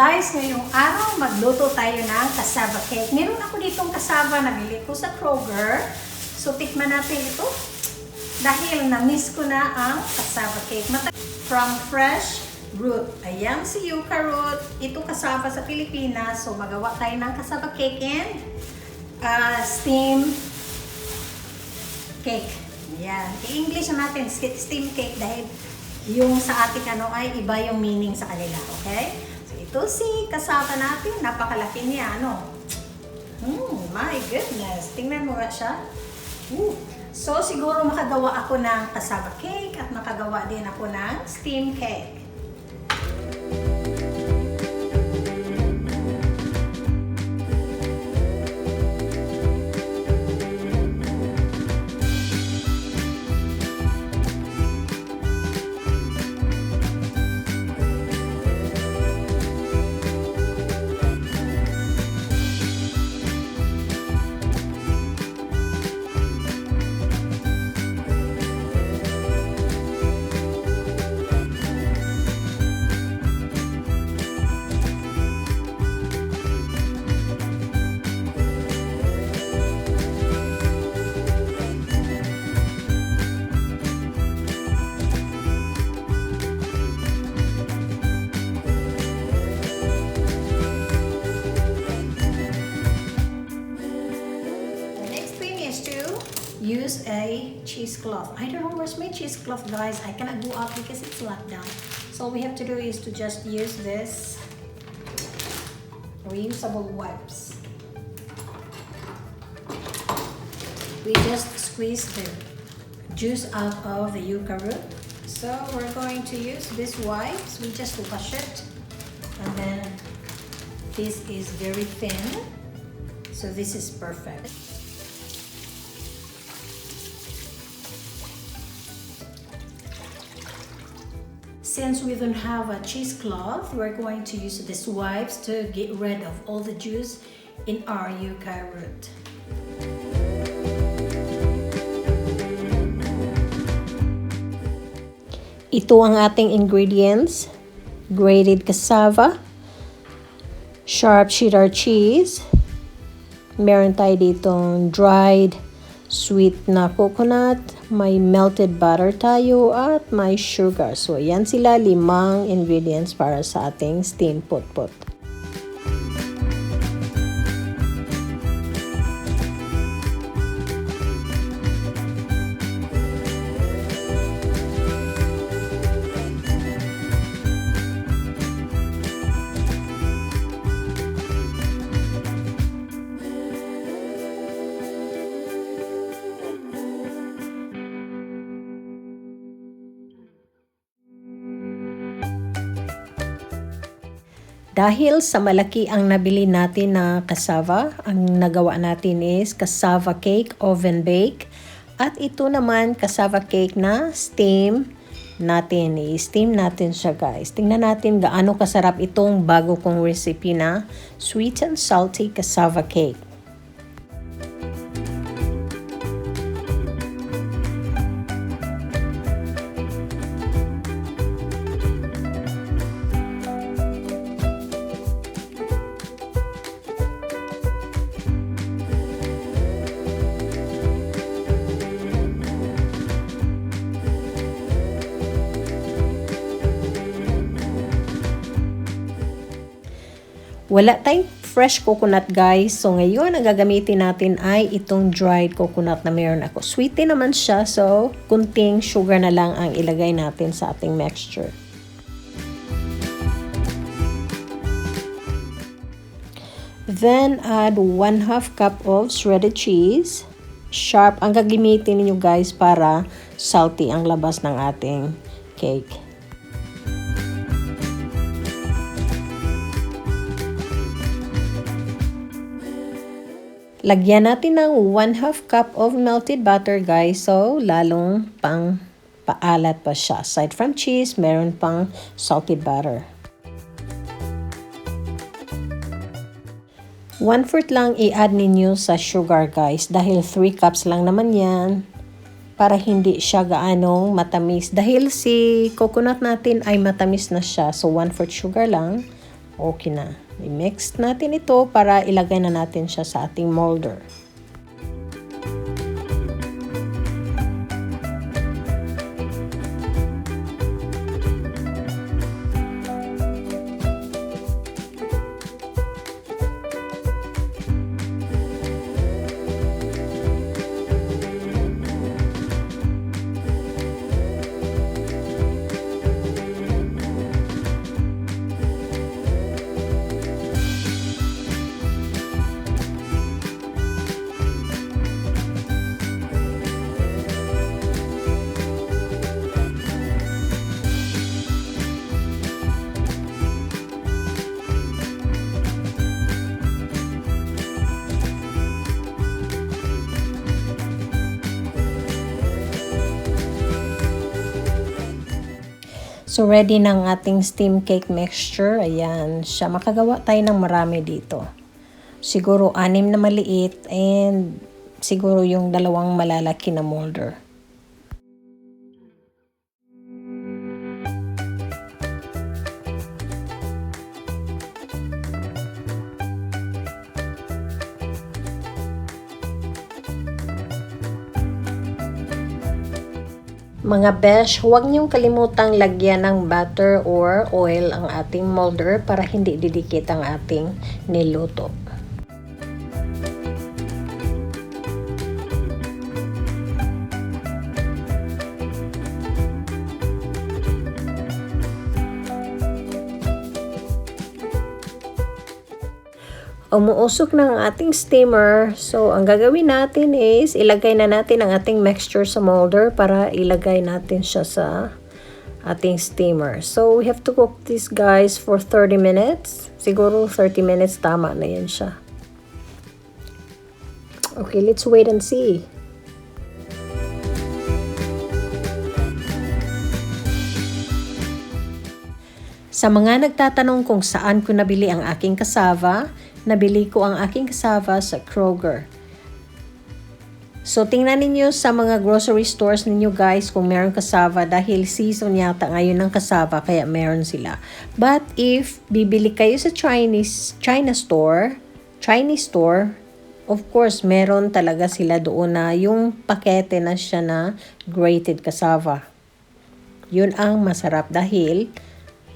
guys, ngayong araw magluto tayo ng cassava cake. Meron ako ditong cassava na bili ko sa Kroger. So tikman natin ito. Dahil na-miss ko na ang cassava cake. From fresh root. Ayan si YUCA root. Ito cassava sa Pilipinas. So magawa tayo ng cassava cake and steam cake. Ayan. I-English natin steam cake dahil yung sa ating ay iba yung meaning sa kanila. Okay? Ito si cassava natin, napakalaki niya, ano? My goodness. Tingnan mo nga siya. So, siguro makagawa ako ng cassava cake at makagawa din ako ng steam cake. Use a cheesecloth. I don't know where's my cheesecloth, guys. I cannot go out because it's locked down. So all we have to do is to just use this reusable wipes. We just squeeze the juice out of the yucca root. So we're going to use these wipes. We just wash it, and then this is very thin. So this is perfect. Since we don't have a cheesecloth, we're going to use these wipes to get rid of all the juice in our yucca root. Ito ang ating ingredients: grated cassava, sharp cheddar cheese, meron tayo ditong dried sweet na coconut, may melted butter tayo, at may sugar. So, yan sila 5 ingredients para sa ating steam put-put. Dahil sa malaki ang nabili natin na cassava, ang nagawa natin is cassava cake oven bake. At ito naman cassava cake na steam natin. I-steam natin siya, guys. Tingnan natin gaano kasarap itong bago kong recipe na sweet and salty cassava cake. Wala tayong fresh coconut, guys. So, ngayon, ang gagamitin natin ay itong dried coconut na meron ako. Sweetie naman siya. So, kunting sugar na lang ang ilagay natin sa ating mixture. Then, add 1/2 cup of shredded cheese. Sharp ang gagamitin niyo, guys, para salty ang labas ng ating cake. Lagyan natin ng 1/2 cup of melted butter, guys. So, lalong pang paalat pa siya. Aside from cheese, meron pang salted butter. 1/4 lang i-add ninyo sa sugar, guys. Dahil 3 cups lang naman yan. Para hindi siya gaanong matamis. Dahil si coconut natin ay matamis na siya. So, 1/4 sugar lang. Okay na. I-mix natin ito para ilagay na natin siya sa ating molder. So, ready na ang ating steam cake mixture. Ayan siya. Makagawa tayo ng marami dito. Siguro 6 na maliit and siguro yung 2 malalaki na molder. Mga besh, huwag niyong kalimutang lagyan ng butter or oil ang ating molder para hindi didikit ang ating niluto. Umuusok na ang ating steamer. So, ang gagawin natin is, ilagay na natin ang ating mixture sa molder para ilagay natin siya sa ating steamer. So, we have to cook this guys for 30 minutes. Siguro 30 minutes, tama na yan siya. Okay, let's wait and see. Sa mga nagtatanong kung saan ko nabili ang aking cassava, nabili ko ang aking cassava sa Kroger. So, tingnan ninyo sa mga grocery stores ninyo guys kung meron cassava dahil season yata ngayon ng cassava kaya meron sila. But if bibili kayo sa Chinese store, of course, meron talaga sila doon na yung pakete na siya na grated cassava. Yun ang masarap dahil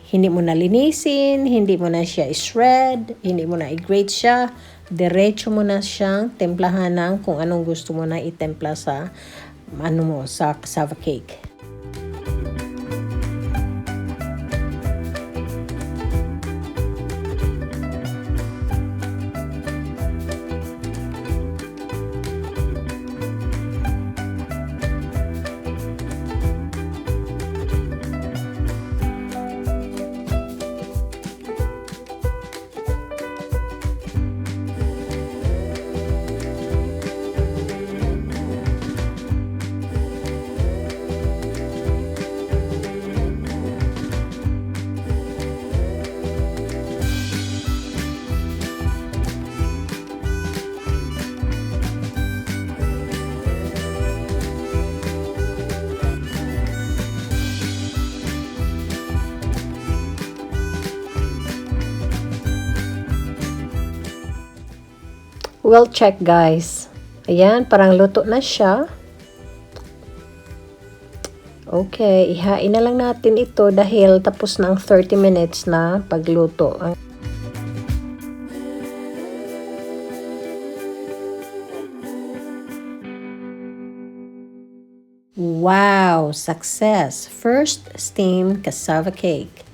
hindi mo na linisin, hindi mo na siya i-shred, hindi mo na i-grate siya. Diretso mo na siyang templahan ng kung anong gusto mo na itempla sa, sa cassava cake. Well, check guys. Ayan, parang luto na siya. Okay, ihain na lang natin ito dahil tapos na ang 30 minutes na pagluto. Wow! Success! First steamed cassava cake.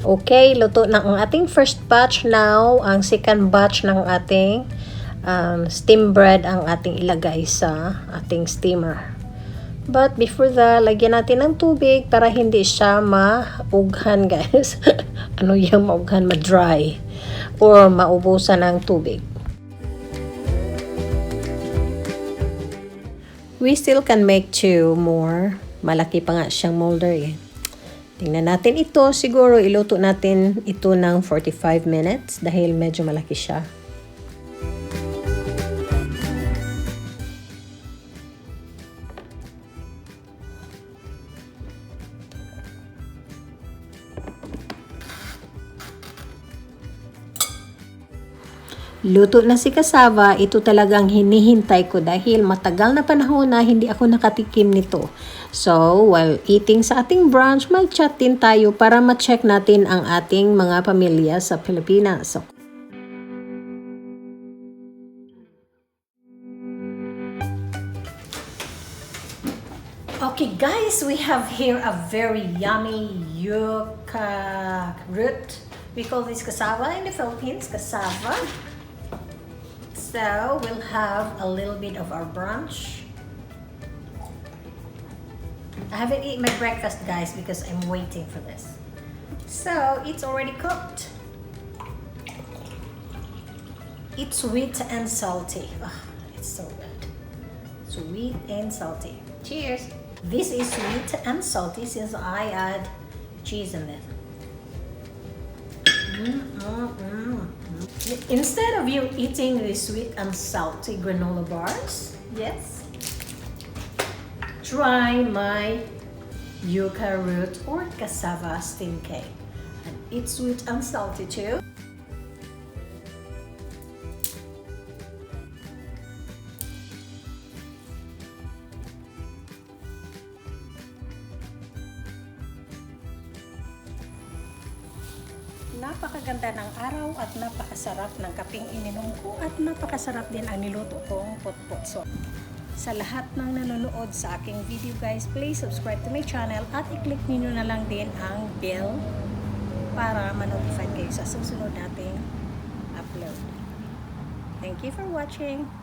Okay, luto na ang ating first batch. Now, ang second batch ng ating steam bread ang ating ilagay sa ating steamer. But before that, lagyan natin ng tubig para hindi siya maughan guys. Ano yung maughan? Ma-dry or maubusan ng tubig. We still can make 2 more. Malaki pa nga siyang molder eh. Tingnan natin ito. Siguro iluto natin ito ng 45 minutes dahil medyo malaki siya. Luto na si Cassava, ito talagang hinihintay ko dahil matagal na panahon na hindi ako nakatikim nito. So, while eating sa ating brunch, mag-chat din tayo para ma-check natin ang ating mga pamilya sa Pilipinas. So, okay guys, we have here a very yummy yucca root. We call this cassava in the Philippines, cassava. So, we'll have a little bit of our brunch. I haven't eaten my breakfast, guys, because I'm waiting for this. So, it's already cooked. It's sweet and salty. Oh, it's so good. Sweet and salty. Cheers! This is sweet and salty since I add cheese in it. Instead of you eating the sweet and salty granola bars, yes, try my yucca root or cassava steam cake. And it's sweet and salty too. Napakaganda ng araw at napakasarap ng kapeng ininom ko at napakasarap din ang niluto kong putput. So, sa lahat ng nanonood sa aking video guys, please subscribe to my channel at i-click niyo na lang din ang bell para ma-notify kayo sa susunod nating upload. Thank you for watching!